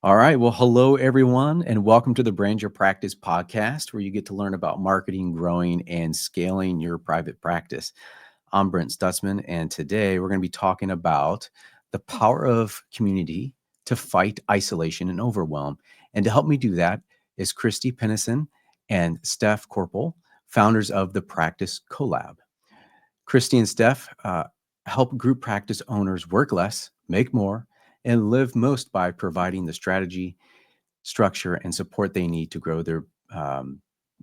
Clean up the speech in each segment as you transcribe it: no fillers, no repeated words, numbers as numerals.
All right. Well, hello, everyone, and welcome to the Brand Your Practice podcast, where you get to learn about marketing, growing, and scaling your private practice. I'm Brent Stutzman, and today we're going to be talking about the power of community to fight isolation and overwhelm. And to help me do that is Christy Pennison and Steph Korpel, founders of the Practice CoLab. Christy and Steph help group practice owners work less, make more, and live most by providing the strategy, structure, and support they need to grow their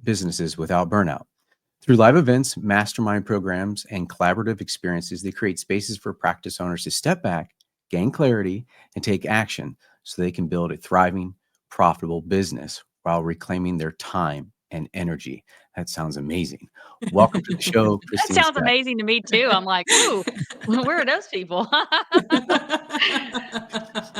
businesses without burnout. Through live events, mastermind programs, and collaborative experiences, they create spaces for practice owners to step back, gain clarity, and take action so they can build a thriving, profitable business while reclaiming their time and energy. That sounds amazing. Welcome to the show, That Christy and sounds Steph. amazing to me too. I'm like, ooh, where are those people?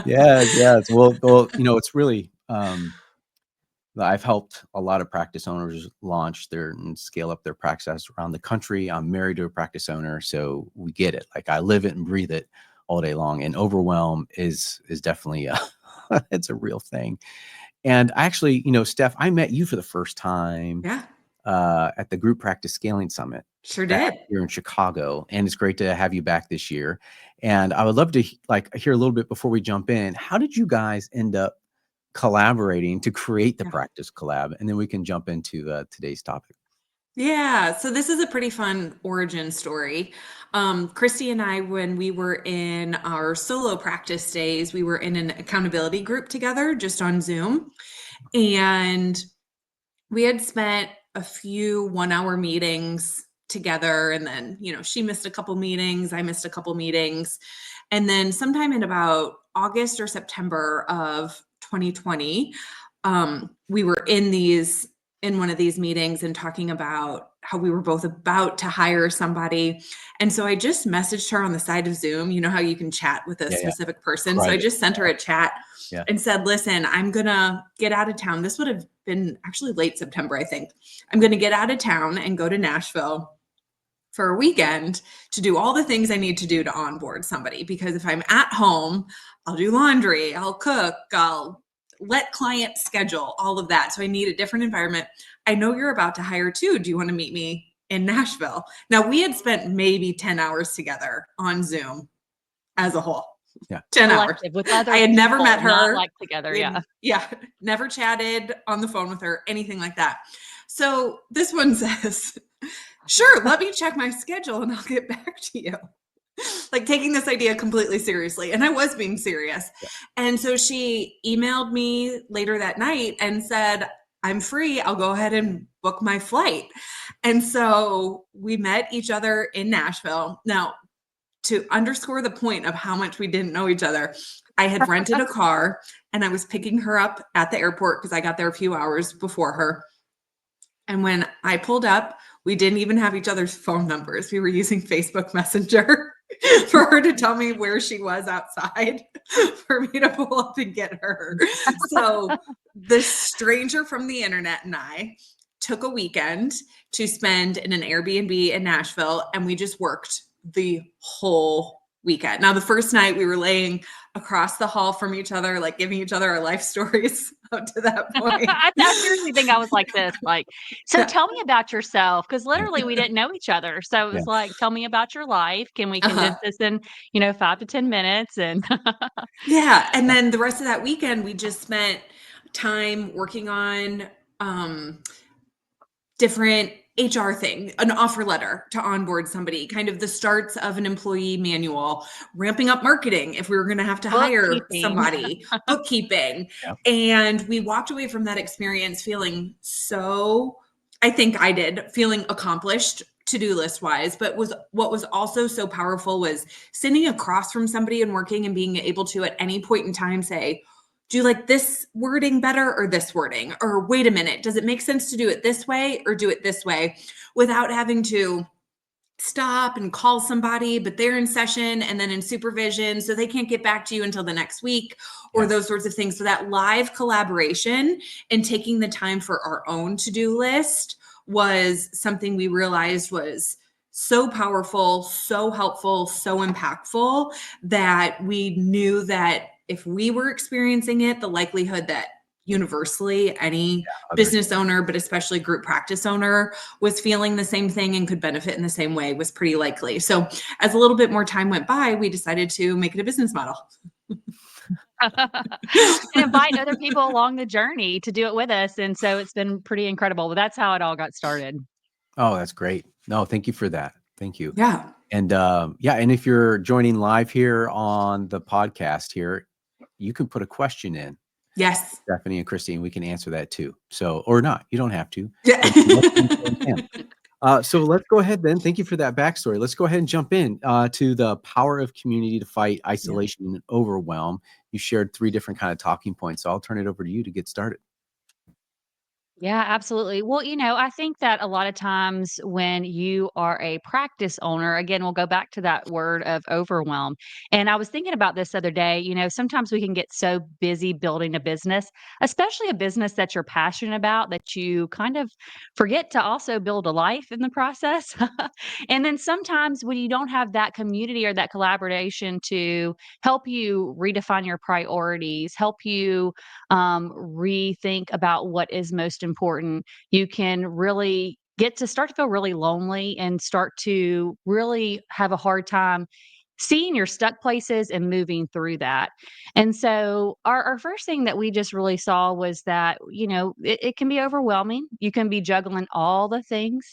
Yes. Well, it's really, I've helped a lot of practice owners launch their and scale up their practices around the country. I'm married to a practice owner, so we get it. Like I live it and breathe it all day long. And overwhelm is definitely it's a real thing. And actually, Steph, I met you for the first time Yeah, at the Group Practice Scaling Summit sure back did. here in Chicago, and it's great to have you back this year. And I would love to hear a little bit before we jump in. How did you guys end up collaborating to create the Yeah. Practice Collab? And then we can jump into today's topic. Yeah, so this is a pretty fun origin story. Christy and I, when we were in our solo practice days, we were in an accountability group together just on Zoom. And we had spent a few 1-hour meetings together. And then, she missed a couple meetings, I missed a couple meetings. And then sometime in about August or September of 2020, we were in one of these meetings and talking about how we were both about to hire somebody. And so I just messaged her on the side of Zoom. You know how you can chat with a specific person. So I Private. just sent her a chat Yeah. and said, listen, I'm going to get out of town. This would have been actually late September, I think. I'm going to get out of town and go to Nashville for a weekend to do all the things I need to do to onboard somebody. Because if I'm at home, I'll do laundry, I'll cook, I'll let clients schedule, all of that. So I need a different environment. I know you're about to hire too. Do you want to meet me in Nashville? Now, we had spent maybe 10 hours together on Zoom as a whole. Yeah. 10 hours. Collective with other I had never people, met her. not like together. We Yeah. had- Yeah. Never chatted on the phone with her, anything like that. So this one says, sure, let me check my schedule and I'll get back to you. Like taking this idea completely seriously. And I was being serious. Yeah. And so she emailed me later that night and said, I'm free. I'll go ahead and book my flight. And so we met each other in Nashville. Now, to underscore the point of how much we didn't know each other, I had rented a car and I was picking her up at the airport because I got there a few hours before her. And when I pulled up, we didn't even have each other's phone numbers. We were using Facebook Messenger for her to tell me where she was outside for me to pull up and get her. So this stranger from the internet and I took a weekend to spend in an Airbnb in Nashville, and we just worked the whole weekend. Now, the first night we were laying across the hall from each other, like giving each other our life stories up to that point. I seriously think I was like this. So Yeah. tell me about yourself, because literally we didn't know each other. So it was Yeah. like, tell me about your life. Can we condense this in, 5 to 10 minutes? And Yeah. And then the rest of that weekend, we just spent time working on different HR thing, an offer letter to onboard somebody, kind of the starts of an employee manual, ramping up marketing if we were going to have to hire Bookkeeping. somebody, bookkeeping. Yeah. And we walked away from that experience feeling I think I did, feeling accomplished to-do list wise, but what was also so powerful was sitting across from somebody and working and being able to at any point in time say, do you like this wording better or this wording? Or wait a minute, does it make sense to do it this way or do it this way, without having to stop and call somebody, but they're in session and then in supervision, so they can't get back to you until the next week, or Yeah. those sorts of things. So that live collaboration and taking the time for our own to-do list was something we realized was so powerful, so helpful, so impactful, that we knew that if we were experiencing it, the likelihood that universally any others. business owner, but especially group practice owner, was feeling the same thing and could benefit in the same way was pretty likely. So as a little bit more time went by, we decided to make it a business model. And invite other people along the journey to do it with us. And so it's been pretty incredible. But that's how it all got started. Oh, that's great. No, thank you for that. Thank you. Yeah. And and if you're joining live here on the podcast here, you can put a question in. Yes. Stephanie and Christy, and we can answer that too. So, or not, you don't have to. Yeah. So let's go ahead then. Thank you for that backstory. Let's go ahead and jump in to the power of community to fight isolation and overwhelm. You shared 3 different kind of talking points. So I'll turn it over to you to get started. Yeah, absolutely. Well, I think that a lot of times when you are a practice owner, again, we'll go back to that word of overwhelm. And I was thinking about this other day, sometimes we can get so busy building a business, especially a business that you're passionate about, that you kind of forget to also build a life in the process. And then sometimes when you don't have that community or that collaboration to help you redefine your priorities, help you rethink about what is most important, you can really start to feel really lonely and start to really have a hard time seeing your stuck places and moving through that. And so our first thing that we just really saw was that, it can be overwhelming. You can be juggling all the things.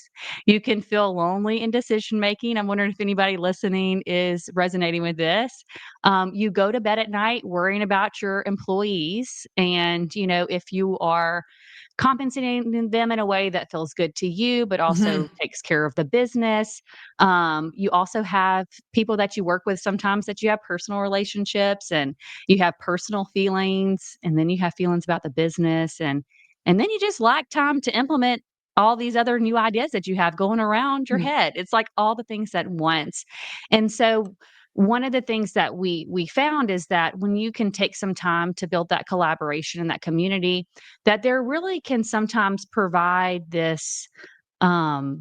You can feel lonely in decision making. I'm wondering if anybody listening is resonating with this. You go to bed at night worrying about your employees. And, if you are compensating them in a way that feels good to you, but also takes care of the business. You also have people that you work with sometimes that you have personal relationships and you have personal feelings, and then you have feelings about the business, and then you just lack time to implement all these other new ideas that you have going around your head. It's like all the things at once. And so one of the things that we found is that when you can take some time to build that collaboration and that community, that there really can sometimes provide this, I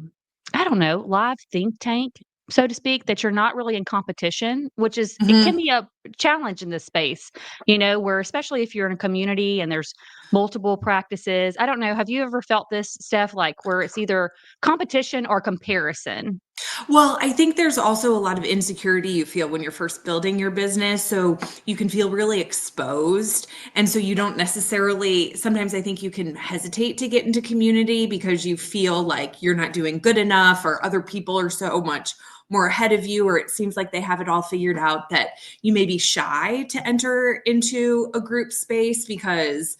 don't know, live think tank, so to speak, that you're not really in competition, which is, it can be a challenge in this space, where especially if you're in a community and there's multiple practices. I don't know. Have you ever felt this, Steph, like where it's either competition or comparison? Well, I think there's also a lot of insecurity you feel when you're first building your business. So you can feel really exposed. And so you don't necessarily, sometimes I think you can hesitate to get into community because you feel like you're not doing good enough, or other people are so much more ahead of you, or it seems like they have it all figured out, that you may be shy to enter into a group space because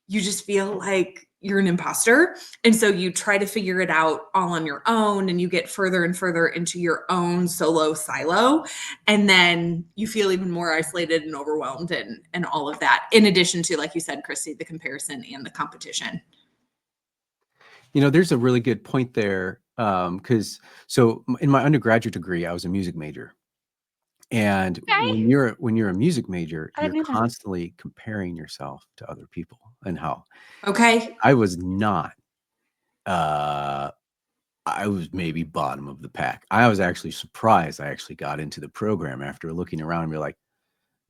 you just feel like you're an imposter. And so you try to figure it out all on your own, and you get further and further into your own solo silo. And then you feel even more isolated and overwhelmed and all of that, in addition to, like you said, Christy, the comparison and the competition. There's a really good point there. Because in my undergraduate degree, I was a music major. And Okay. when you're a music major, I you're didn't know that. constantly comparing yourself to other people. And how Okay. I was not, I was maybe bottom of the pack. I was actually surprised I actually got into the program after looking around and be like,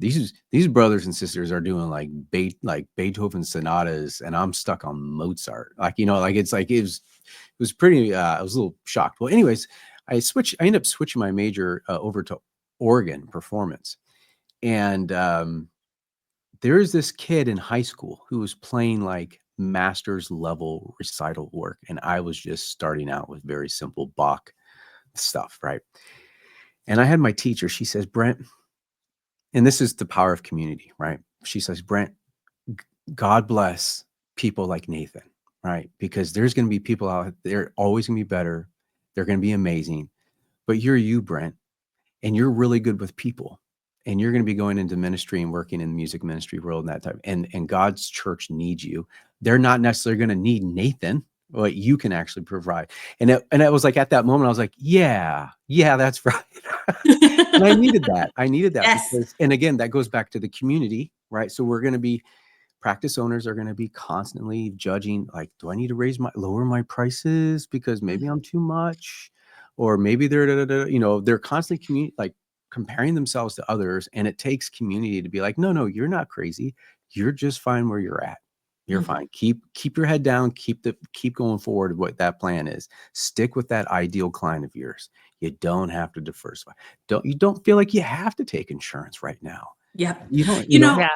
these brothers and sisters are doing like Beethoven sonatas, and I'm stuck on Mozart. It was pretty. I was a little shocked. Well, anyways, I ended up switching my major over to organ performance, and there is this kid in high school who was playing like master's level recital work, and I was just starting out with very simple Bach stuff, right? And I had my teacher. She says, Brent. And this is the power of community, right? She says, Brent, God bless people like Nathan, right? Because there's going to be people out there always going to be better. They're going to be amazing. But you're you, Brent, and you're really good with people. And you're going to be going into ministry and working in the music ministry world and that type. And God's church needs you. They're not necessarily going to need Nathan, what you can actually provide. And it was like at that moment, I was like, yeah, that's right. And I needed that. Yes. Because, and again, that goes back to the community, right? So we're going to be, practice owners are going to be constantly judging, like, do I need to lower my prices because maybe I'm too much, or maybe they're constantly comparing themselves to others. And it takes community to be like, no, you're not crazy. You're just fine where you're at. You're fine. Keep your head down. Keep going forward with what that plan is. Stick with that ideal client of yours. You don't have to diversify. You don't feel like you have to take insurance right now. Yep. You don't, You know, Yeah.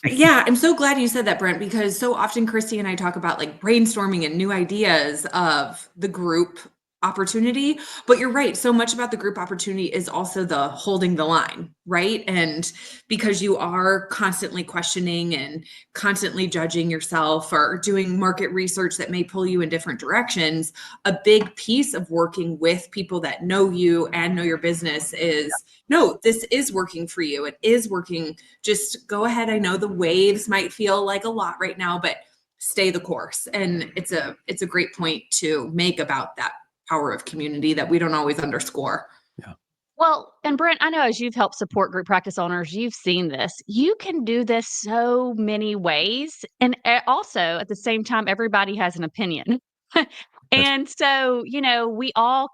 yeah, I'm so glad you said that, Brent, because so often Christy and I talk about like brainstorming and new ideas of the group opportunity. But you're right. So much about the group opportunity is also the holding the line, right? And because you are constantly questioning and constantly judging yourself or doing market research that may pull you in different directions, a big piece of working with people that know you and know your business is no, this is working for you. It is working. Just go ahead. I know the waves might feel like a lot right now, but stay the course. And it's a great point to make about that power of community that we don't always underscore. Yeah. Well, and Brent, I know as you've helped support group practice owners, you've seen this. You can do this so many ways. And also at the same time, everybody has an opinion. That's And so, we all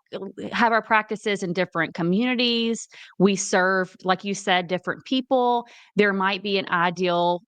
have our practices in different communities. We serve, like you said, different people. There might be an ideal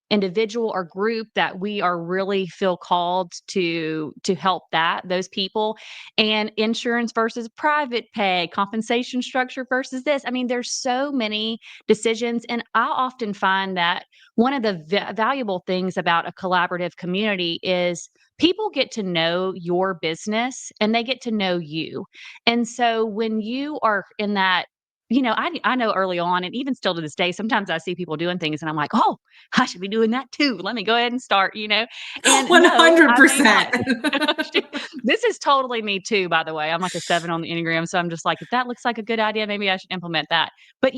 individual or group that we are really feel called to help those people, and insurance versus private pay, compensation structure versus this. I mean, there's so many decisions. And I often find that one of the valuable things about a collaborative community is people get to know your business and they get to know you. And so when you are in that, I know early on, and even still to this day, sometimes I see people doing things and I'm like, oh, I should be doing that too. Let me go ahead and start. And no, I may not. 100%. This is totally me too, by the way. I'm like a 7 on the Enneagram. So I'm just like, if that looks like a good idea, maybe I should implement that. But,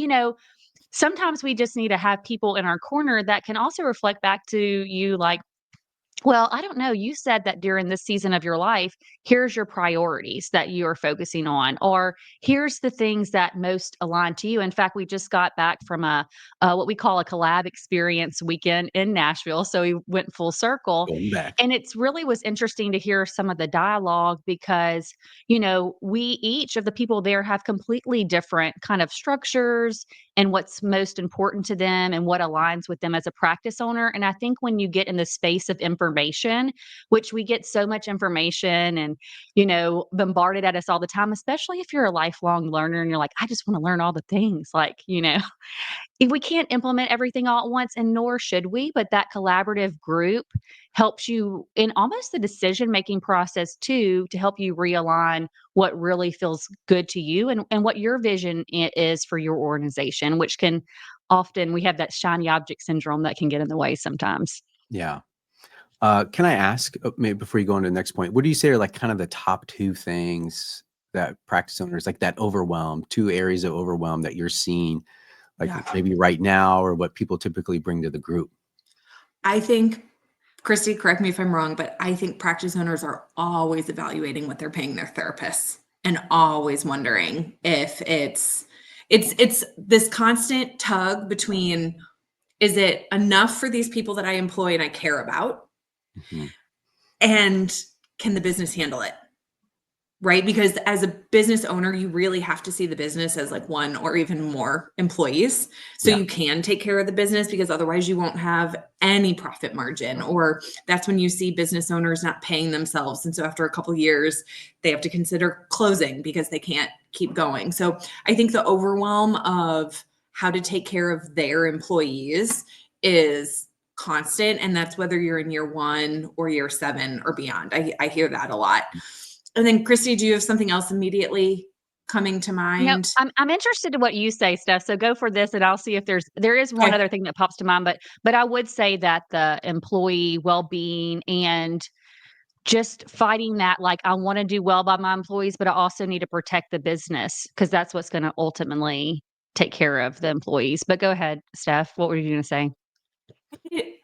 sometimes we just need to have people in our corner that can also reflect back to you like, well, I don't know. You said that during this season of your life, here's your priorities that you are focusing on, or here's the things that most align to you. In fact, we just got back from what we call a collab experience weekend in Nashville. So we went full circle. going back. And it's really was interesting to hear some of the dialogue because, we each of the people there have completely different kind of structures and what's most important to them and what aligns with them as a practice owner. And I think when you get in the space of information, which we get so much information and, bombarded at us all the time, especially if you're a lifelong learner and you're like, I just want to learn all the things, we can't implement everything all at once, and nor should we, but that collaborative group helps you in almost the decision-making process too, to help you realign what really feels good to you and what your vision is for your organization, which can often we have that shiny object syndrome that can get in the way sometimes. Yeah. Can I ask, maybe before you go on to the next point, what do you say are like kind of the top 2 things that practice owners, like that overwhelm, 2 areas of overwhelm that you're seeing, like Yeah. maybe right now, or what people typically bring to the group? I think, Christy, correct me if I'm wrong, but I think practice owners are always evaluating what they're paying their therapists and always wondering if it's this constant tug between, is it enough for these people that I employ and I care about? Mhm. And can the business handle it? Right? Because as a business owner, you really have to see the business as like one or even more employees. So Yeah. you can take care of the business, because otherwise you won't have any profit margin. Or that's when you see business owners not paying themselves. And so after a couple of years, they have to consider closing because they can't keep going. So I think the overwhelm of how to take care of their employees is constant. And that's whether you're in year 1 or year 7 or beyond. I hear that a lot. And then, Christy, do you have something else immediately coming to mind? I'm interested in what you say, Steph. So go for this, and I'll see if there is one Okay. other thing that pops to mind. But I would say that the employee well-being and just fighting that, like, I want to do well by my employees, but I also need to protect the business because that's what's going to ultimately take care of the employees. But go ahead, Steph. What were you going to say?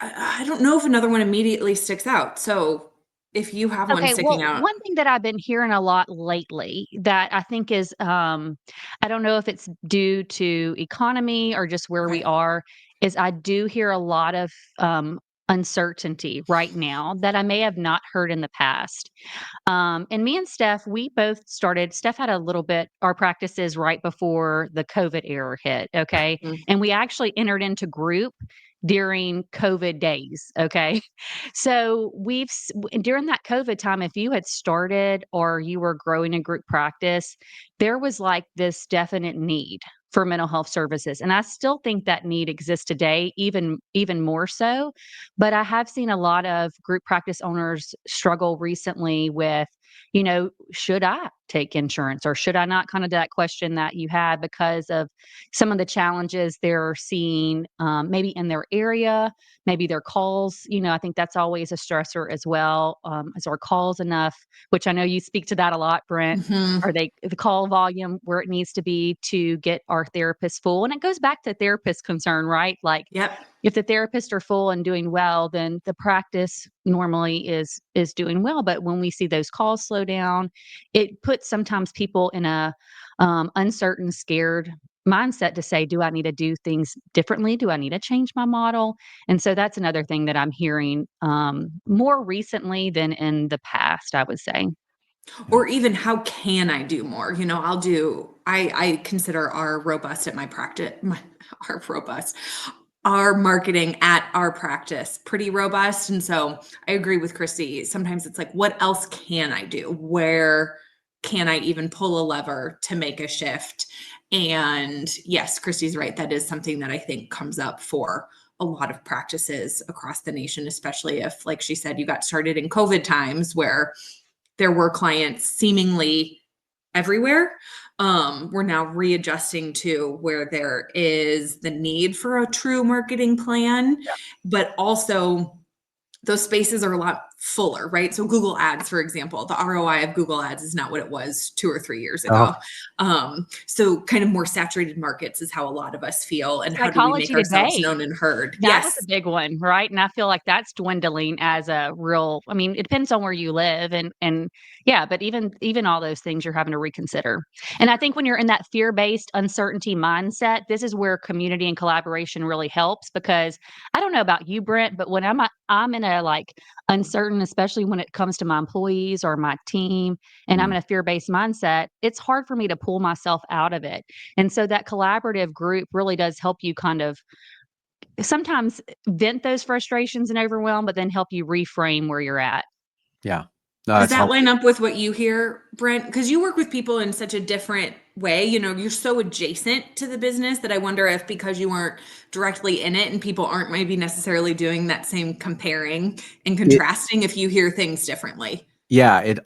I don't know if another one immediately sticks out. So if you have one Okay, sticking well, out. one thing that I've been hearing a lot lately that I think is, I don't know if it's due to economy or just where we Okay. are, is I do hear a lot of uncertainty right now that I may have not heard in the past. And me and Steph, we both started. Steph had a little bit our practices right before the COVID era hit. Okay. Mhm. And we actually entered into group during COVID days. Okay. So during that COVID time, if you had started or you were growing a group practice, there was like this definite need for mental health services. And I still think that need exists today, even more so. But I have seen a lot of group practice owners struggle recently with, should I take insurance or should I not? Kind of that question that you had because of some of the challenges they're seeing, maybe in their area, maybe their calls. I think that's always a stressor as well. Is our calls enough? Which I know you speak to that a lot, Brent. Mhm. Are they the call volume where it needs to be to get our therapists full? And it goes back to therapist concern, right? Like Yep. if the therapists are full and doing well, then the practice normally is doing well. But when we see those calls slow down, it puts sometimes people in a uncertain, scared mindset to say, do I need to do things differently? Do I need to change my model? And so that's another thing that I'm hearing more recently than in the past, I would say. Yeah. Or even how can I do more? I consider our robust at my practice, our robust, our marketing at our practice pretty robust. And so I agree with Christy. Sometimes it's like, what else can I do? Where can I even pull a lever to make a shift? And yes, Christy's right. That is something that I think comes up for a lot of practices across the nation, especially if, like she said, you got started in COVID times where there were clients seemingly everywhere. We're now readjusting to where there is the need for a true marketing plan, but also those spaces are a lot fuller, right? So Google Ads, for example, the ROI of Google Ads is not what it was 2 or 3 years Oh, ago. So kind of more saturated markets is how a lot of us feel. And how do we make Psychology ourselves Today. known and heard? That was a Yes. big one, right? And I feel like that's dwindling as a real I mean, it depends on where you live and yeah, but even all those things you're having to reconsider. And I think when you're in that fear-based uncertainty mindset, this is where community and collaboration really helps because I don't know about you, Brent, but when I'm in a like uncertain, especially when it comes to my employees or my team, and I'm mm, in a fear-based mindset, it's hard for me to pull myself out of it. And so that collaborative group really does help you kind of sometimes vent those frustrations and overwhelm, but then help you reframe where you're at. yeah. No, Does that's that line helpful. up with what you hear, Brent? Because you work with people in such a different way. You're so adjacent to the business that I wonder if because you weren't directly in it and people aren't maybe necessarily doing that same comparing and It, contrasting, if you hear things differently. yeah, it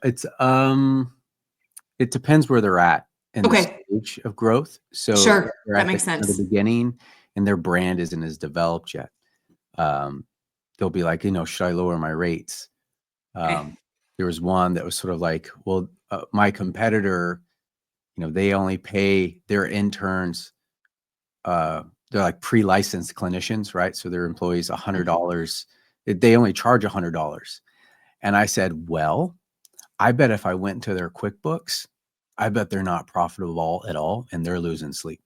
depends where they're at in the Okay, stage of growth. So if sure. they're That at makes the sense. beginning and their brand isn't as developed yet, um, they'll be like, should I lower my rates? Okay. There was one that was sort of like, well, my competitor, they only pay their interns, they're like pre-licensed clinicians, right? So their employees $100. They only charge $100. And I said, well, I bet if I went into their QuickBooks, I bet they're not profitable at all and they're losing sleep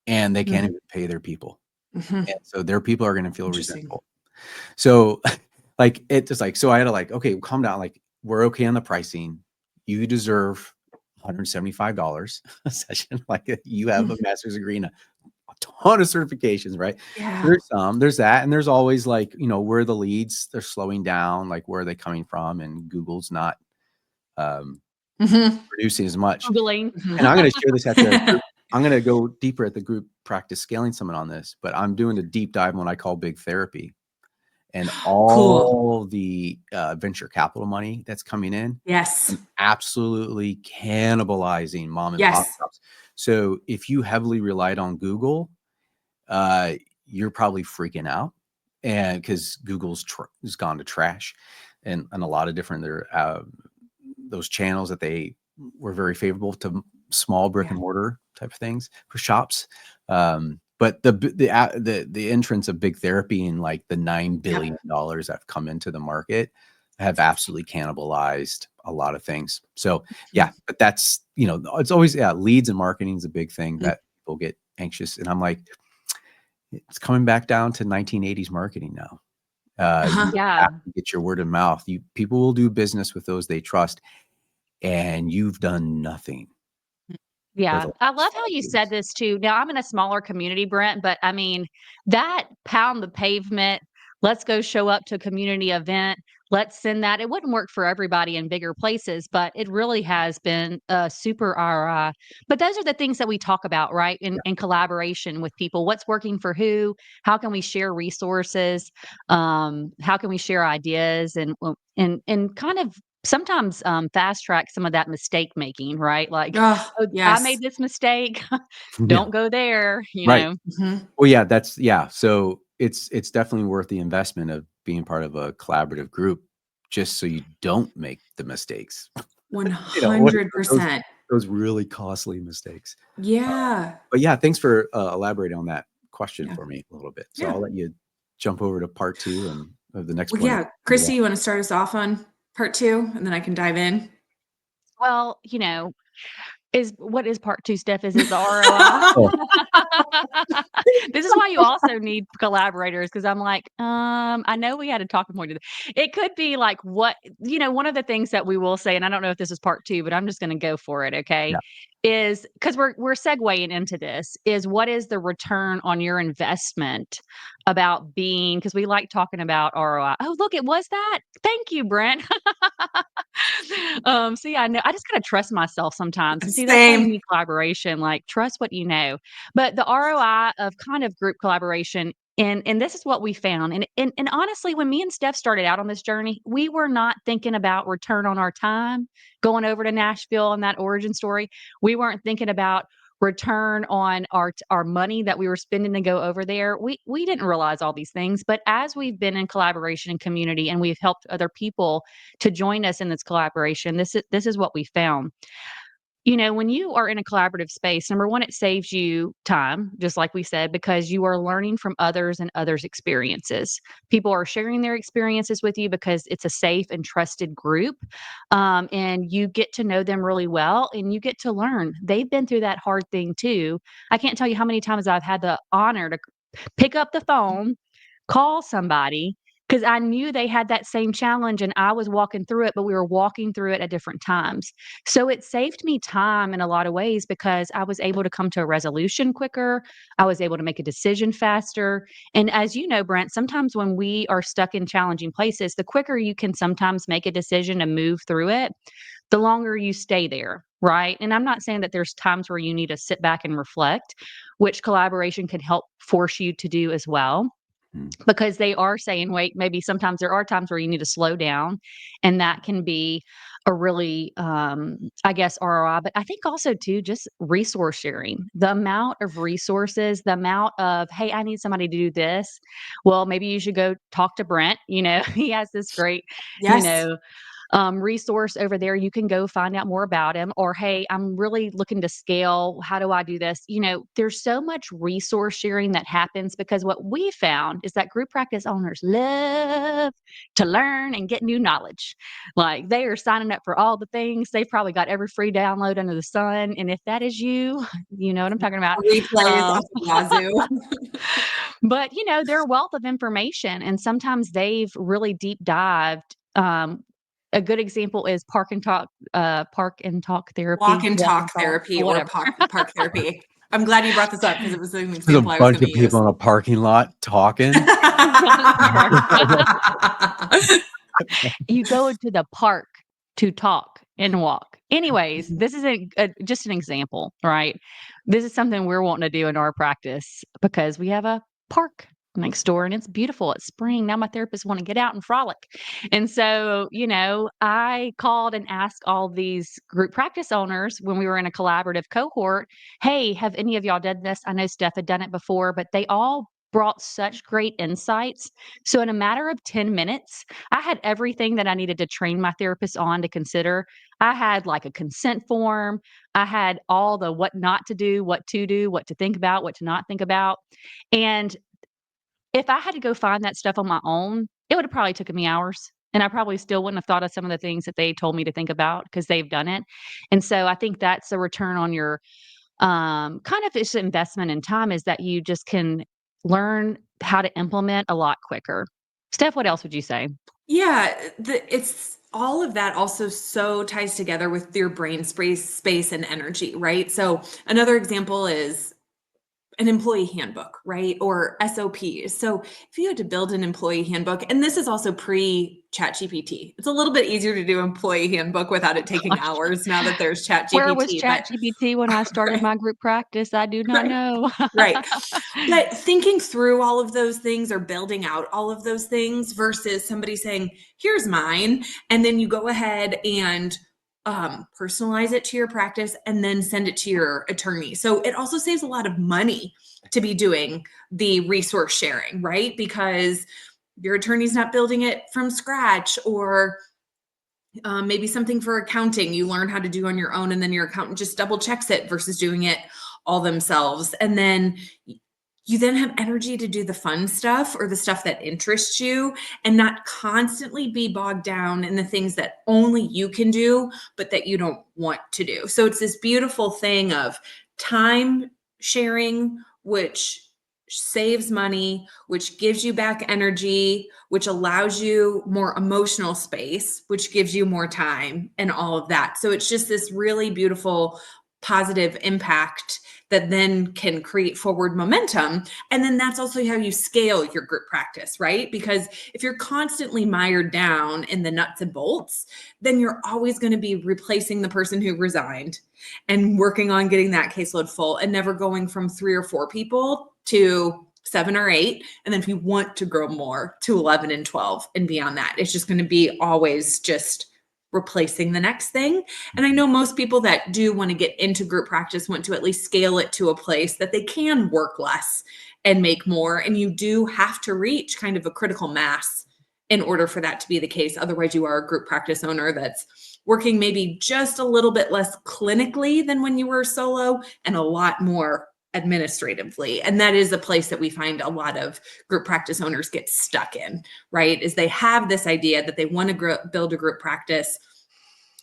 and they can't even pay their people. Mm-hmm. And so their people are going to feel Interesting. resentful. So like, it just like, so I had to like, okay, calm down. Like we're okay on the pricing. You deserve $175 a session. Like you have a master's degree and a ton of certifications, right? Yeah. There's that. And there's always like, where the leads, they're slowing down, like where are they coming from? And Google's not, Mm-hmm. producing as much. Googling. And I'm going to share this at the group. I'm going to go deeper at the group practice scaling summit on this, but I'm doing a deep dive on what I call big therapy and Cool. all the venture capital money that's coming in Yes. and absolutely cannibalizing mom and pop Yes. shops. So if you heavily relied on Google, you're probably freaking out, and because Google's has gone to trash, and a lot of different those channels that they were very favorable to small brick Yeah. and mortar type of things for shops. But the entrance of big therapy and like the $9 billion that have come into the market have absolutely cannibalized a lot of things. So yeah, but that's, it's always, leads and marketing is a big thing that people get anxious. And I'm like, it's coming back down to 1980s marketing now. You Yeah. have to get your word of mouth. People will do business with those they trust, and you've done nothing for Yeah. the I last love how 5 you said years. this too. Now, I'm in a smaller community, Brent, but I mean, that pound the pavement, let's go show up to a community event, let's send that. It wouldn't work for everybody in bigger places, but it really has been a super ROI. But those are the things that we talk about, right? In collaboration with people. What's working for who? How can we share resources? How can we share ideas and kind of sometimes fast track some of that mistake making, right? Like, Oh, "Oh, I yes. made this mistake. Yeah, Don't go there," right. Mhm. Well, yeah, so it's definitely worth the investment of being part of a collaborative group just so you don't make the mistakes. What those 100%. those really costly mistakes. Yeah. But yeah, thanks for, elaborating on that question Yeah. for me a little bit. So Yeah. I'll let you jump over to part 2 and of the next Well, point of yeah. Christy, overwhelm. you want to start us off on part 2 and then I can dive in? Well, is what is part 2, Steph? Is it the ROI? Oh, This is why you also need collaborators, because 'cause I'm like, I know we had a talking point of it could be like one of the things that we will say, and I don't know if this is part 2, but I'm just gonna go for it, okay? yeah. Is because we 'cause we're segueing into this, is what is the return on your investment about being? Because we like talking about ROI. Oh, look, it was that? Thank you, Brent. See, I know I just gotta trust myself sometimes, and see, that's why you Same. need collaboration, like, trust what you know. But the ROI of kind of group collaboration, and this is what we found, and honestly, when me and Steph started out on this journey, we were not thinking about return on our time going over to Nashville and that origin story. We weren't thinking about return on our money that we were spending to go over there. We didn't realize all these things, but as we've been in collaboration and community, and we've helped other people to join us in this collaboration, this is what we found. When you are in a collaborative space, number one, it saves you time, just like we said, because you are learning from others and others' experiences. People are sharing their experiences with you because it's a safe and trusted group. And you get to know them really well and you get to learn. They've been through that hard thing too. I can't tell you how many times I've had the honor to pick up the phone, call somebody, because I knew they had that same challenge and I was walking through it, but we were walking through it at different times. So it saved me time in a lot of ways because I was able to come to a resolution quicker. I was able to make a decision faster. And as you know, Brent, sometimes when we are stuck in challenging places, the quicker you can sometimes make a decision and move through it, the longer you stay there. Right. And I'm not saying that there's times where you need to sit back and reflect, which collaboration can help force you to do as well, Mm, because they are saying, wait, maybe sometimes there are times where you need to slow down, and that can be a really, I guess, ROI. But I think also too, just resource sharing, the amount of resources, the amount of, hey, I need somebody to do this. Well, maybe you should go talk to Brent. He has this great, you Yes. know, resource over there. You can go find out more about him. Or, hey, I'm really looking to scale. How do I do this? There's so much resource sharing that happens because what we found is that group practice owners love to learn and get new knowledge. Like, they are signing up for all the things. They've probably got every free download under the sun. And if that is you, you know what I'm talking about. Replays Um, off the wazoo. but they're a wealth of information, and sometimes they've really deep dived. A good example is park and talk Walk therapy, and walk and talk talk, therapy or or whatever. park therapy. I'm glad you brought this up because it was an there's a example I was bunch gonna of people use. in a parking lot talking. Park. You go to the park to talk and walk. Anyways, this is just an example, right? This is something we're wanting to do in our practice because we have a park next door and it's beautiful. It's spring. Now my therapists want to get out and frolic. And so, I called and asked all these group practice owners when we were in a collaborative cohort, hey, have any of y'all done this? I know Steph had done it before, but they all brought such great insights. So in a matter of 10 minutes, I had everything that I needed to train my therapist on to consider. I had like a consent form. I had all the what not to do, what to do, what to think about, what to not think about. And if I had to go find that stuff on my own, it would have probably taken me hours. And I probably still wouldn't have thought of some of the things that they told me to think about because they've done it. And so I think that's a return on your kind of it's investment in time, is that you just can learn how to implement a lot quicker. Steph, what else would you say? Yeah, it's all of that also so ties together with your brain space and energy, right? So another example is an employee handbook, right? Or SOPs. So if you had to build an employee handbook, and this is also pre ChatGPT, it's a little bit easier to do employee handbook without it taking Gosh, hours now that there's where was ChatGPT. But ChatGPT when I started right, my group practice? I do not right, know. right. But thinking through all of those things or building out all of those things versus somebody saying, here's mine. And then you go ahead and personalize it to your practice and then send it to your attorney. So it also saves a lot of money to be doing the resource sharing, right? Because your attorney's not building it from scratch, or maybe something for accounting you learn how to do on your own, and then your accountant just double checks it versus doing it all themselves. And then you then have energy to do the fun stuff or the stuff that interests you, and not constantly be bogged down in the things that only you can do, but that you don't want to do. So it's this beautiful thing of time sharing, which saves money, which gives you back energy, which allows you more emotional space, which gives you more time, and all of that. So it's just this really beautiful positive impact that then can create forward momentum. And then that's also how you scale your group practice, right? Because if you're constantly mired down in the nuts and bolts, then you're always going to be replacing the person who resigned and working on getting that caseload full, and never going from 3 or 4 people to 7 or 8. And then if you want to grow more, to 11 and 12 and beyond that, it's just going to be always just replacing the next thing. And I know most people that do want to get into group practice want to at least scale it to a place that they can work less and make more. And you do have to reach kind of a critical mass in order for that to be the case. Otherwise, you are a group practice owner that's working maybe just a little bit less clinically than when you were solo, and a lot more administratively. And that is a place that we find a lot of group practice owners get stuck in, right? Is they have this idea that they want to build a group practice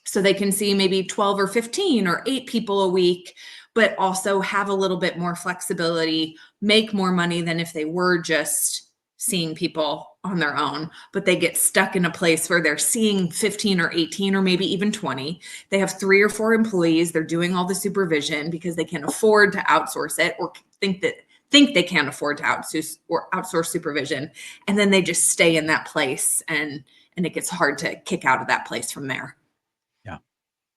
so they can see maybe 12 or 15 or 8 people a week, but also have a little bit more flexibility, make more money than if they were just seeing people on their own. But they get stuck in a place where they're seeing 15 or 18 or maybe even 20. They have 3 or 4 employees. They're doing all the supervision because they can afford to outsource it, or think they can't afford to outsource supervision. And then they just stay in that place, and it gets hard to kick out of that place from there. Yeah.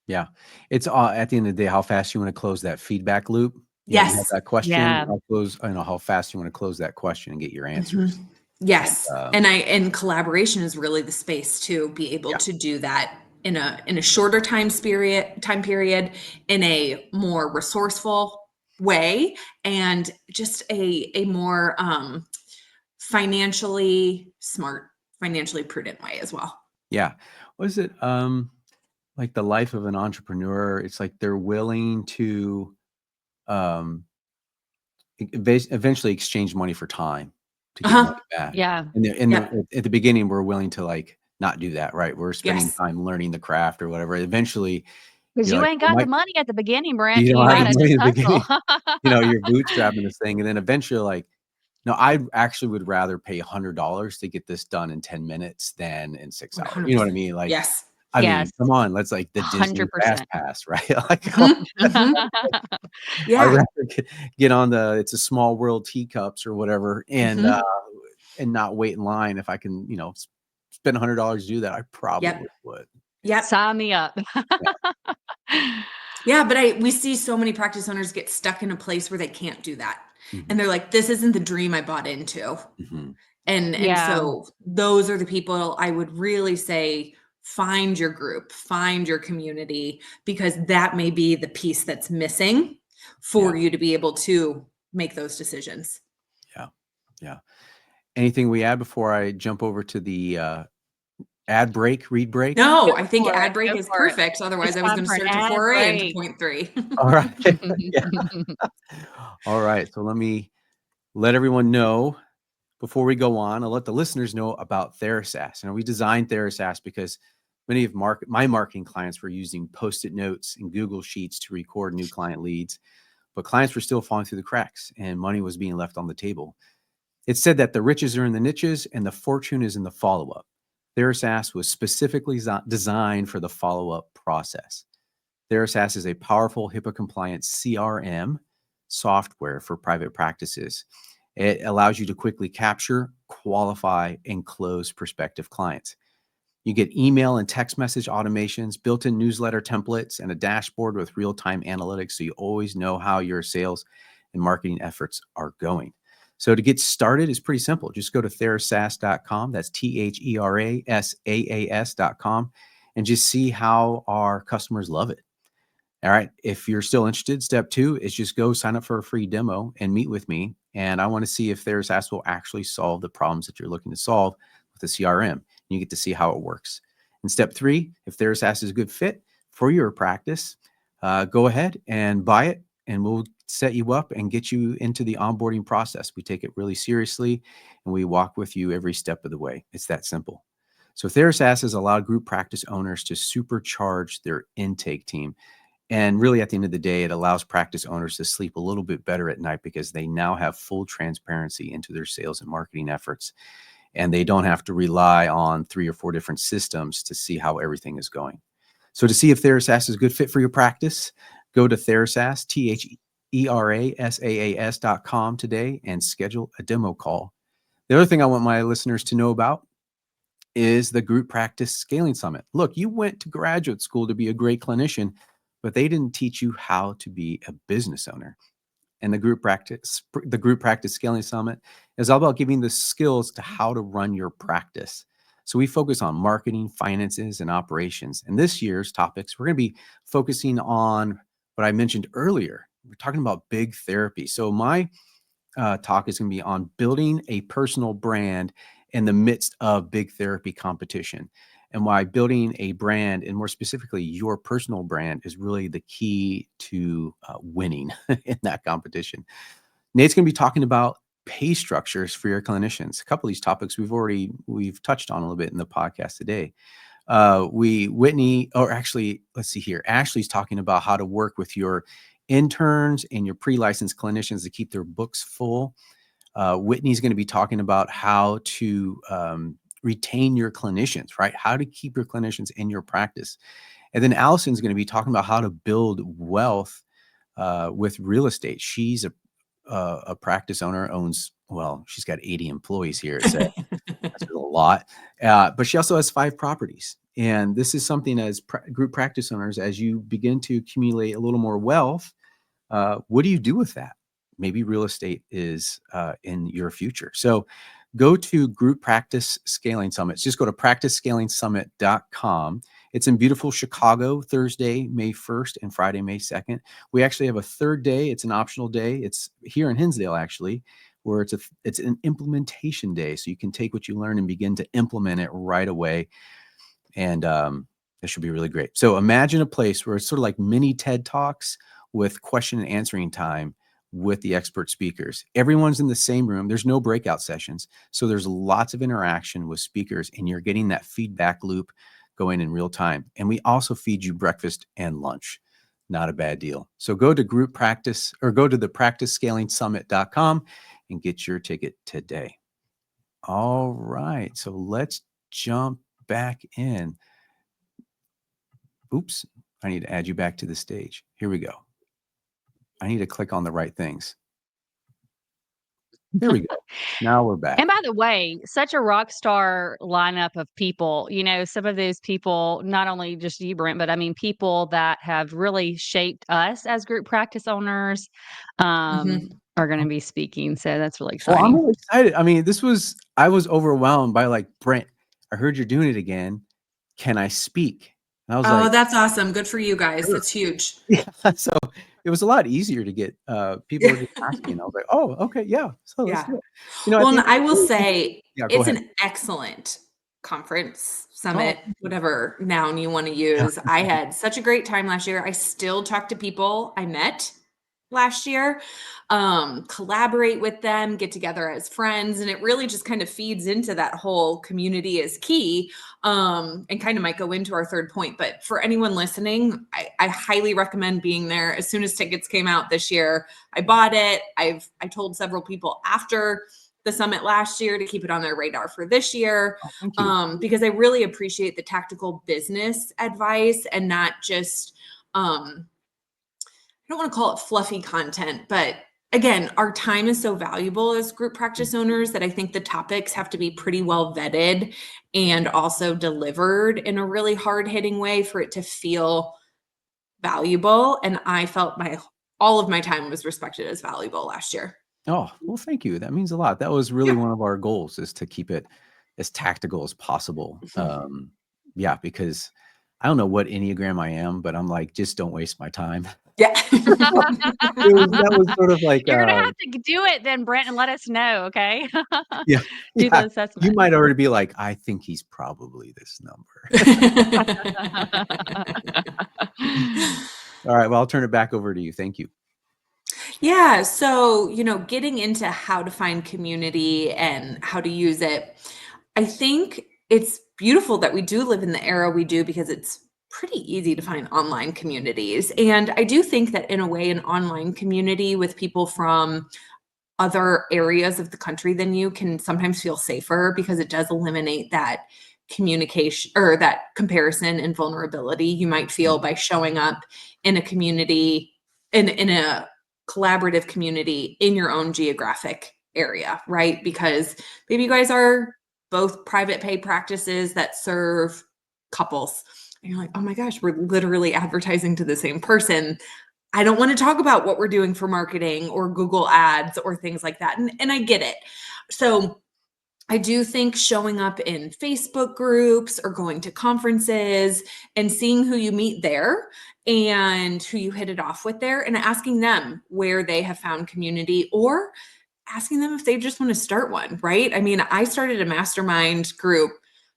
Yeah. It's at the end of the day, how fast you want to close that feedback loop. You know, you have Yes. that question, Yeah. how fast you want to close that question and get your answers. Mhm. Yes. And, And collaboration is really the space to be able yeah. to do that in a shorter time period, in a more resourceful way, and just a more financially smart, financially prudent way as well. Yeah. What is it? Like the life of an entrepreneur, it's like they're willing to um eventually exchange money for time to get money Uh-huh. back. Yeah. Yep. At the beginning, we're willing to like not do that, right? We're spending Yes. time learning the craft or whatever. Eventually, 'Cause you're you like, ain't well, got the money at the beginning, Brent. you don't You have the Right. gotta money just in the hustle. beginning. You're bootstrapping this thing, and then eventually, like, no, I actually would rather pay $100 to get this done in 10 minutes than in 6 hours. You know what I 100%. mean? Like, Yes. I mean, Yes. come on, let's like the Disney Fast 100%. Pass, right? Like, come Mhm. Mhm. I'd Yeah. rather get on the It's a Small World teacups or whatever, Mhm. and not wait in line. If I can, spend $100 to do that, I Yep. probably would. Yep. Sign me up. Yeah. Yeah, but we see so many practice owners get stuck in a place where they can't do that. Mhm. And they're like, this isn't the dream I bought into. Mhm. And Yeah. so those are the people I would really say, find your group, find your community, because that may be the piece that's missing Yeah. for you to be able to make those decisions. Yeah. Yeah. Anything we add before I jump over to the read break? No, Go I think for it. ad break Go is for it. perfect. It's Otherwise, I was time going to for an start to ad foray into break. point 3. All right. Yeah. All right. So let me let everyone know before we go on. I'll let the listeners know about TheraSAS. We designed TheraSAS because many of my marketing clients were using Post-it notes and Google Sheets to record new client leads, but clients were still falling through the cracks and money was being left on the table. It's said that the riches are in the niches and the fortune is in the follow-up. TheraSAS was specifically designed for the follow-up process. TheraSAS is a powerful HIPAA-compliant CRM software for private practices. It allows you to quickly capture, qualify, and close prospective clients. You get email and text message automations, built-in newsletter templates, and a dashboard with real-time analytics so you always know how your sales and marketing efforts are going. So to get started is pretty simple. Just go to therasas.com. That's THERASAAS.com, and just see how our customers love it. All right. If you're still interested, step 2 is just go sign up for a free demo and meet with me. And I want to see if TheraSAS will actually solve the problems that you're looking to solve with the CRM. You get to see how it works. And step 3, if TheraSAS is a good fit for your practice, go ahead and buy it, and we'll set you up and get you into the onboarding process. We take it really seriously, and we walk with you every step of the way. It's that simple. So TheraSAS has allowed group practice owners to supercharge their intake team. And really, at the end of the day, it allows practice owners to sleep a little bit better at night because they now have full transparency into their sales and marketing efforts. And they don't have to rely on 3 or 4 different systems to see how everything is going. So to see if TheraSAS is a good fit for your practice, go to TheraSAS, THERASAAS.com today and schedule a demo call. The other thing I want my listeners to know about is the Group Practice Scaling Summit. Look, you went to graduate school to be a great clinician, but they didn't teach you how to be a business owner. And the Group Practice Scaling Summit is all about giving the skills to how to run your practice. So we focus on marketing, finances, and operations. And this year's topics, we're going to be focusing on what I mentioned earlier. We're talking about big therapy. So my talk is going to be on building a personal brand in the midst of big therapy competition, and why building a brand, and more specifically your personal brand, is really the key to winning in that competition. Nate's going to be talking about pay structures for your clinicians. A couple of these topics we've touched on a little bit in the podcast today. Let's see here. Ashley's talking about how to work with your interns and your pre-licensed clinicians to keep their books full. Whitney's going to be talking about how to retain your clinicians, right? How to keep your clinicians in your practice. And then Allison's going to be talking about how to build wealth with real estate. She's a practice owner, she's got 80 employees here. It said. That's a lot. But she also has 5 properties. And this is something as group practice owners, as you begin to accumulate a little more wealth, what do you do with that? Maybe real estate is in your future. So go to Group Practice Scaling Summits. Just go to practicescalingsummit.com. It's in beautiful Chicago, Thursday, May 1st and Friday, May 2nd. We actually have a third day. It's an optional day. It's here in Hinsdale, actually, where it's an implementation day. So you can take what you learn and begin to implement it right away. And it should be really great. So imagine a place where it's sort of like mini TED Talks with question and answering time with the expert speakers. Everyone's in the same room. There's no breakout sessions. So there's lots of interaction with speakers, and you're getting that feedback loop going in real time. And we also feed you breakfast and lunch. Not a bad deal. So go to Group Practice, or go to the practicescalingsummit.com and get your ticket today. All right. So let's jump back in. Oops. I need to add you back to the stage. Here we go. I need to click on the right things. There we go. Now we're back. And by the way, such a rock star lineup of people. You know, some of those people, not only just you, Brent, but I mean, people that have really shaped us as group practice owners are going to be speaking. So that's really exciting. Well, I'm really excited. I mean, I was overwhelmed by like, Brent, I heard you're doing it again. Can I speak? And I was like, that's awesome. Good for you guys. That's huge. Yeah. So it was a lot easier to get people were just asking. I was like, oh, okay, yeah. So let's do it. You know, well, and I will say it's ahead. an excellent conference, summit, whatever noun you want to use. I had such a great time last year. I still talk to people I met last year, collaborate with them, get together as friends. And it really just kind of feeds into that whole community is key, and kind of might go into our third point. But for anyone listening, I highly recommend being there. As soon as tickets came out this year, I bought it. I told several people after the summit last year to keep it on their radar for this year. Oh, thank you. Because I really appreciate the tactical business advice and not just, I don't want to call it fluffy content, but again, our time is so valuable as group practice owners that I think the topics have to be pretty well vetted and also delivered in a really hard hitting way for it to feel valuable. And I felt all of my time was respected as valuable last year. Oh, well, thank you. That means a lot. That was really Yeah. one of our goals, is to keep it as tactical as possible. Yeah, because I don't know what Enneagram I am, but I'm like, just don't waste my time. Yeah. That was sort of like, You're gonna have to do it then, Brent, and let us know, okay? yeah, Do the yeah. You assessment. might already be like, I think he's probably this number. All right. Well, I'll turn it back over to you. Thank you. Yeah. So, getting into how to find community and how to use it, I think it's beautiful that we do live in the era we do because it's pretty easy to find online communities. And I do think that in a way, an online community with people from other areas of the country than you can sometimes feel safer because it does eliminate that communication or that comparison and vulnerability you might feel by showing up in a community in a collaborative community in your own geographic area, right? Because maybe you guys are both private pay practices that serve couples. And you're like, oh my gosh, we're literally advertising to the same person. I don't want to talk about what we're doing for marketing or Google ads or things like that. And I get it. So I do think showing up in Facebook groups or going to conferences and seeing who you meet there and who you hit it off with there and asking them where they have found community or asking them if they just want to start one, right? I mean, I started a mastermind group,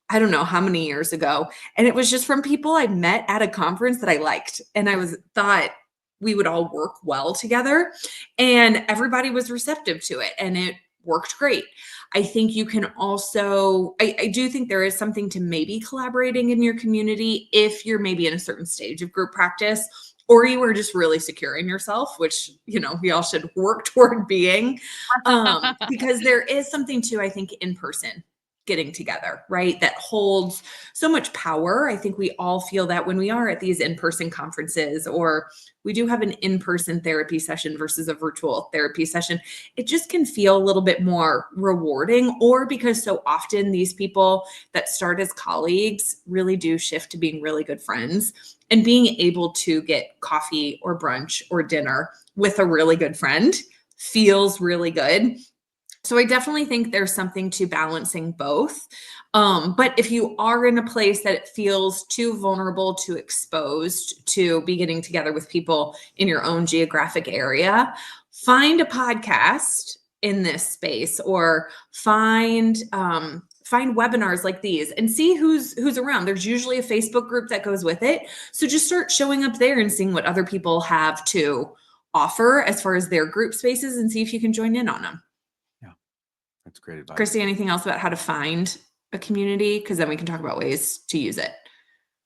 I don't know how many years ago, and it was just from people I met at a conference that I liked. And I thought we would all work well together and everybody was receptive to it and it worked great. I think you can also, I do think there is something to maybe collaborating in your community if you're maybe in a certain stage of group practice or you were just really secure in yourself, which, we all should work toward being, because there is something to, I think, in person getting together, right? That holds so much power. I think we all feel that when we are at these in-person conferences or we do have an in-person therapy session versus a virtual therapy session, it just can feel a little bit more rewarding, or because so often these people that start as colleagues really do shift to being really good friends, and being able to get coffee or brunch or dinner with a really good friend feels really good. So I definitely think there's something to balancing both. But if you are in a place that it feels too vulnerable, too exposed to be getting together with people in your own geographic area, find a podcast in this space or find webinars like these and see who's around. There's usually a Facebook group that goes with it. So just start showing up there and seeing what other people have to offer as far as their group spaces and see if you can join in on them. That's great advice. Christy, anything else about how to find a community? Because then we can talk about ways to use it.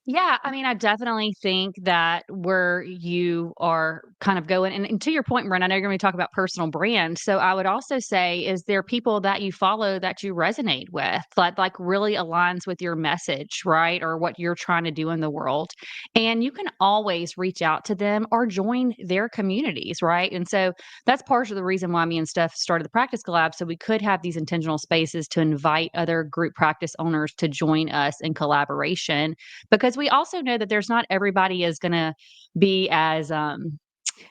Yeah, I mean, I definitely think that where you are kind of going, and to your point, Brent, I know you're going to talk about personal brand. So I would also say, is there people that you follow that you resonate with, like really aligns with your message, right? Or what you're trying to do in the world. And you can always reach out to them or join their communities, right? And so that's part of the reason why me and Steph started the Practice Collab. So we could have these intentional spaces to invite other group practice owners to join us in collaboration, because we also know that there's not everybody is going to be as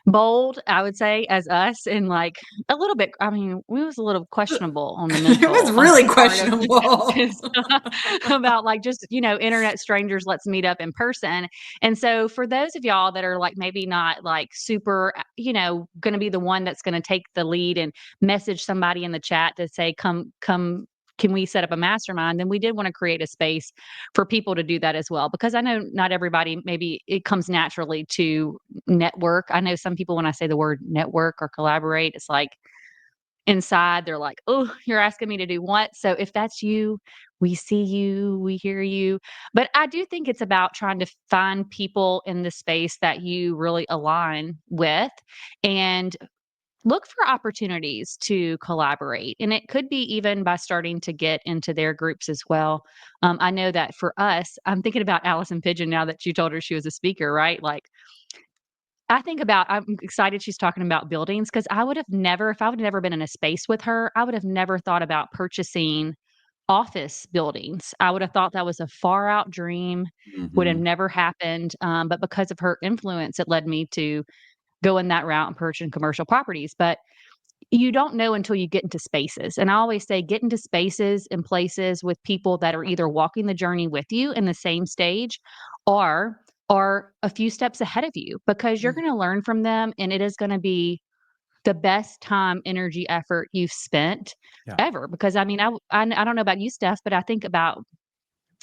bold, I would say, as us, and like a little bit. I mean, we was a little questionable on the It was mental really part of questionable about like just internet strangers. Let's meet up in person. And so for those of y'all that are like maybe not like super, going to be the one that's going to take the lead and message somebody in the chat to say, come. Can we set up a mastermind? Then we did want to create a space for people to do that as well, because I know not everybody, maybe it comes naturally to network. I know some people, when I say the word network or collaborate, it's like inside they're like, oh, you're asking me to do what? So if that's you, we see you, we hear you. But I do think it's about trying to find people in the space that you really align with, and look for opportunities to collaborate. And it could be even by starting to get into their groups as well. I know that for us, I'm thinking about Allison Pigeon now that you told her she was a speaker, right? Like, I'm excited she's talking about buildings because I would have never, if I would have never been in a space with her, I would have never thought about purchasing office buildings. I would have thought that was a far out dream, would have Mhm. never happened. But because of her influence, it led me to go in that route and purchase commercial properties. But you don't know until you get into spaces. And I always say, get into spaces and places with people that are either walking the journey with you in the same stage or are a few steps ahead of you because you're Mm. going to learn from them and it is going to be the best time, energy, effort you've spent Yeah. ever. Because I mean, I don't know about you, Steph, but I think about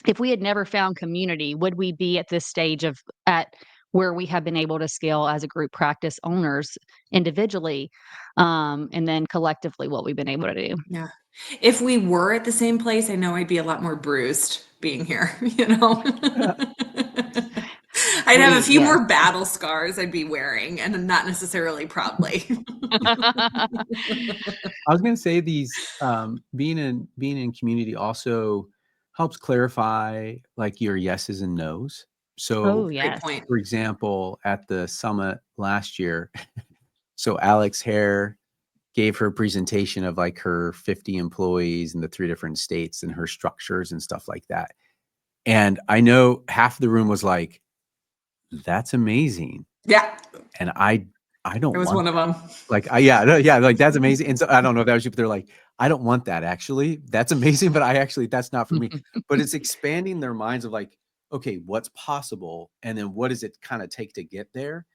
if we had never found community, would we be at this stage of at where we have been able to scale as a group practice owners individually, and then collectively what we've been able to do? Yeah. If we were at the same place, I know I'd be a lot more bruised being here, you know? I'd have a We few yes. more battle scars I'd be wearing and not necessarily proudly. I was gonna say these being in community also helps clarify like your yeses and nos. Oh, So, Great yes. point. for example, at the summit last year, so Alex Hare gave her presentation of like her 50 employees in the 3 different states and her structures and stuff like that. And I know half the room was like, "That's amazing." Yeah, And I it don't was want one of them. like, yeah, no, yeah, like, that's amazing, and so I don't know if that was you, but they're like, "I don't want that actually. That's amazing, but I actually that's not for me." But it's expanding their minds of like, "Okay, what's possible, and then what does it kinda take to get there?"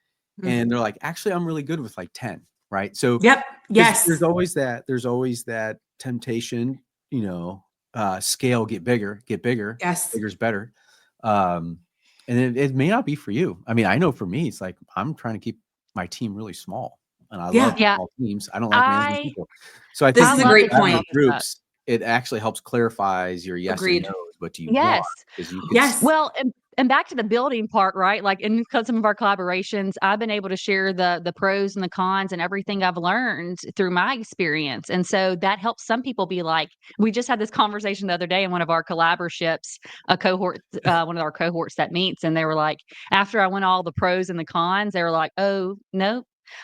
And they're like, "Actually, I'm really good with, like, 10," right? So, Yep. 'cause Yes. there's always that temptation, scale, get bigger, Yes. bigger's better. Um, and it may not be for you. I mean, I know for me, it's like, I'm trying to keep my team really small, and I love Yeah. Yeah, small teams. I don't like managing I people. So I This think I is a when love you great that you have your point. brought this up. groups, it actually helps clarifies your yes and Agreed. no's. What do you want? Yes. Because you could Yes. Well, and back to the building part, right? Like in some of our collaborations, I've been able to share the pros and the cons and everything I've learned through my experience. And so that helps some people be like, we just had this conversation the other day in one of our collaborships, one of our cohorts that meets, and they were like, after I went all the pros and the cons, they were like, oh no.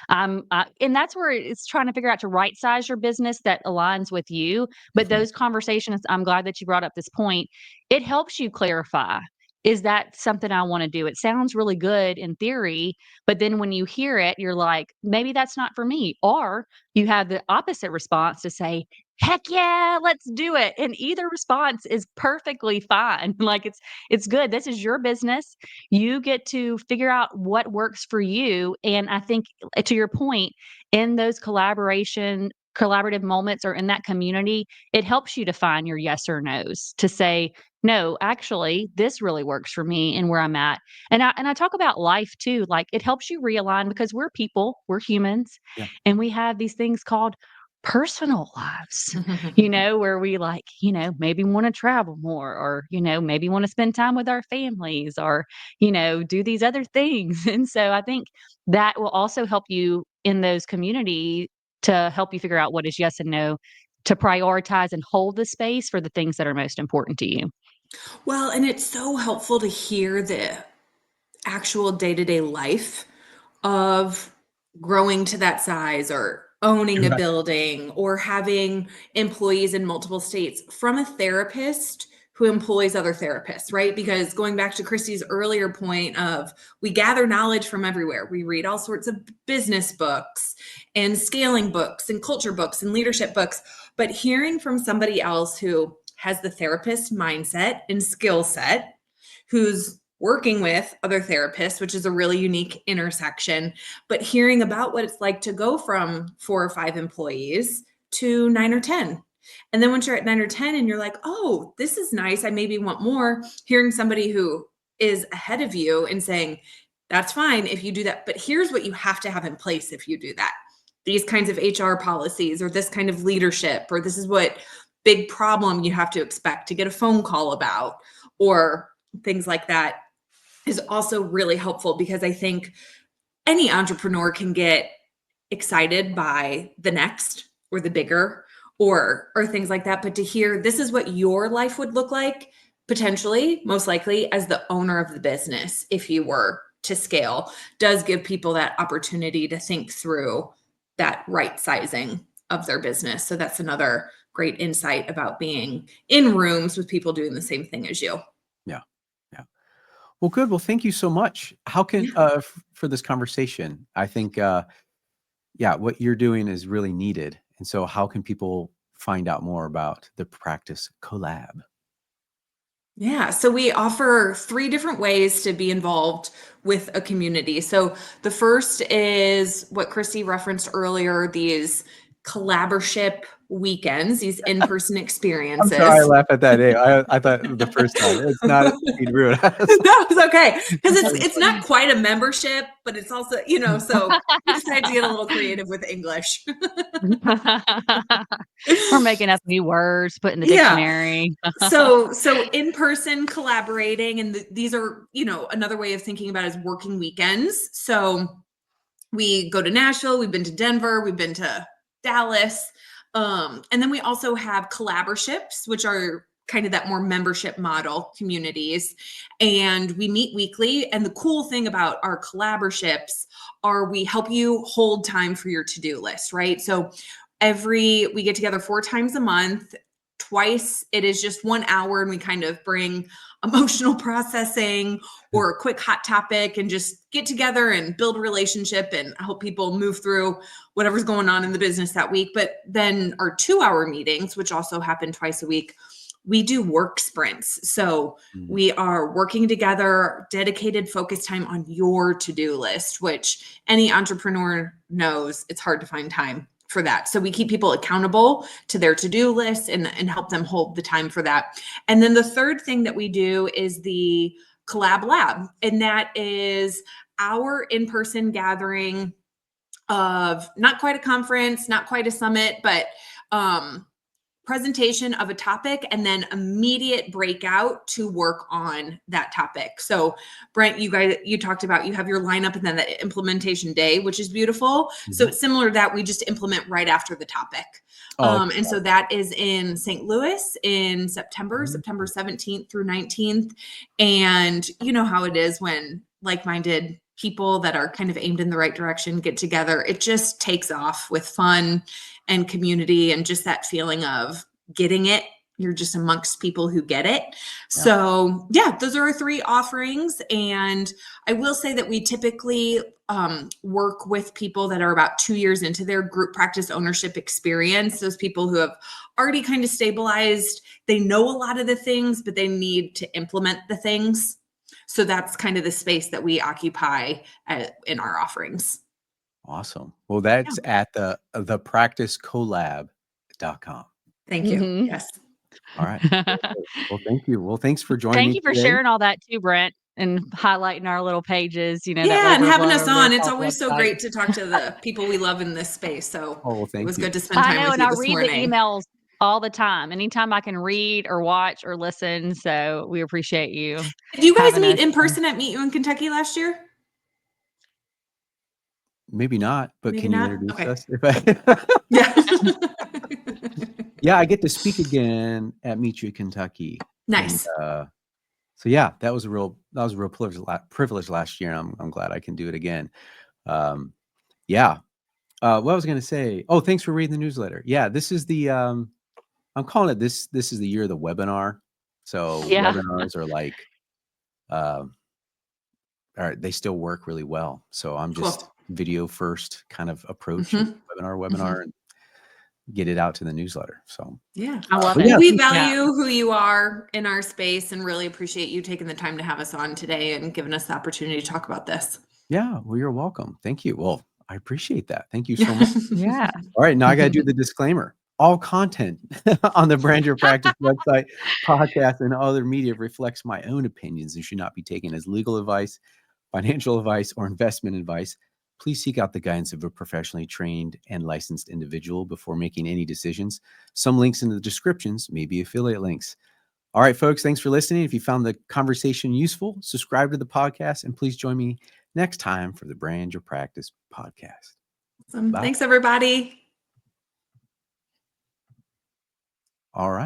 And that's where it's trying to figure out to right size your business that aligns with you. But Mhm. those conversations, I'm glad that you brought up this point, it helps you clarify, is that something I want to do? It sounds really good in theory, but then when you hear it, you're like, maybe that's not for me. Or you have the opposite response to say, heck yeah, let's do it. And either response is perfectly fine. Like it's good. This is your business. You get to figure out what works for you. And I think to your point, in those collaborative moments or in that community, it helps you define your yes or no's to say, no, actually, this really works for me and where I'm at. And I talk about life too. Like it helps you realign because we're people, we're humans, Yeah. and we have these things called personal lives, where we like, maybe want to travel more or, maybe want to spend time with our families or, do these other things. And so I think that will also help you in those community to help you figure out what is yes and no, to prioritize and hold the space for the things that are most important to you. Well, and it's so helpful to hear the actual day-to-day life of growing to that size or owning a Right. building or having employees in multiple states from a therapist who employs other therapists, right? Because going back to Christy's earlier point of we gather knowledge from everywhere. We read all sorts of business books and scaling books and culture books and leadership books, but hearing from somebody else who has the therapist mindset and skill set, who's working with other therapists, which is a really unique intersection, but hearing about what it's like to go from 4 or 5 employees to 9 or 10. And then once you're at 9 or 10 and you're like, oh, this is nice, I maybe want more, hearing somebody who is ahead of you and saying, that's fine if you do that, but here's what you have to have in place if you do that. These kinds of HR policies, or this kind of leadership, or this is what big problem you have to expect to get a phone call about, or things like that, is also really helpful because I think any entrepreneur can get excited by the next or the bigger or things like that, but to hear this is what your life would look like potentially, most likely, as the owner of the business if you were to scale, does give people that opportunity to think through that right sizing of their business. So that's another great insight about being in rooms with people doing the same thing as you. Yeah. Yeah. Well, good. Well, thank you so much. How can, Yeah. for this conversation, I think, what you're doing is really needed. And so how can people find out more about the Practice CoLab? Yeah, so we offer 3 different ways to be involved with a community. So the first is what Christy referenced earlier, these collaborship weekends, these in-person I'm sorry I experiences. laugh at that. Hey, I thought the first time. It's not being rude. I was No, it's okay because like, it's not quite a membership, but it's also, so we decided to get a little creative with English. We're making up new words, put in the Yeah. dictionary. So in person collaborating, and these are, another way of thinking about it is working weekends. So we go to Nashville, we've been to Denver, we've been to Dallas. And then we also have collaborships, which are kind of that more membership model communities. And we meet weekly. And the cool thing about our collaborships are we help you hold time for your to-do list, right? So we get together 4 times a month. Twice it is just 1 hour, and we kind of bring emotional processing or a quick hot topic and just get together and build a relationship and help people move through whatever's going on in the business that week. But then our 2-hour meetings, which also happen twice a week, we do work sprints. So we are working together, dedicated focus time on your to-do list, which any entrepreneur knows it's hard to find time for that. So we keep people accountable to their to-do list and help them hold the time for that. And then the third thing that we do is the Collab Lab. And that is our in-person gathering of not quite a conference, not quite a summit, but presentation of a topic and then immediate breakout to work on that topic. So Brent, you talked about, you have your lineup and then the implementation day, which is beautiful. So it's similar to that. We just implement right after the topic. And so that is in St. Louis in September 17th through 19th. And you know how it is when like-minded people that are kind of aimed in the right direction get together, it just takes off with fun and community and just that feeling of getting it. You're just amongst people who get it. So those are our 3 offerings. And I will say that we typically work with people that are about 2 years into their group practice ownership experience. Those people who have already kind of stabilized, they know a lot of the things, but they need to implement the things. So that's kind of the space that we occupy in our offerings. Awesome. Well, that's at the practicecolab.com. Thank you. Yes. All right. Well, thank you. Well, thanks for joining Thank me you for today. sharing all that too, Brent, and highlighting our little pages, that way Yeah, and we're having blown us over the on. It's top always so website. great to talk to the people we love in this space. So Oh, well, it thank was you. good to spend I time know, with and you I this read the morning. emails all the time. Anytime I can read or watch or listen, so we appreciate you Did you guys having meet us. in person at Meet You in Kentucky last year? Maybe not, but Maybe can you not. introduce Okay. us? Yeah. Yeah, I get to speak again at Meet You Kentucky. And Nice. so that was a real privilege last year. And I'm glad I can do it again. What I was going to say, thanks for reading the newsletter. Yeah, this is I'm calling it this is the year of the webinar. So Yeah. webinars are like, they still work really well. So I'm just Cool. video first kind of approach and webinar and get it out to the newsletter. So Yeah. I love but it. Well, we Yeah. value who you are in our space and really appreciate you taking the time to have us on today and giving us the opportunity to talk about this. yeah, well, you're welcome. Thank you. Well, I appreciate that. Thank you so much. Yeah. All right, now I got to do the disclaimer. All content on the Brand Your Practice website, podcast, and other media reflects my own opinions and should not be taken as legal advice, financial advice, or investment advice. Please seek out the guidance of a professionally trained and licensed individual before making any decisions. Some links in the descriptions may be affiliate links. All right, folks, thanks for listening. If you found the conversation useful, subscribe to the podcast, and please join me next time for the Brand Your Practice podcast. Awesome. Bye. Thanks, everybody. All right.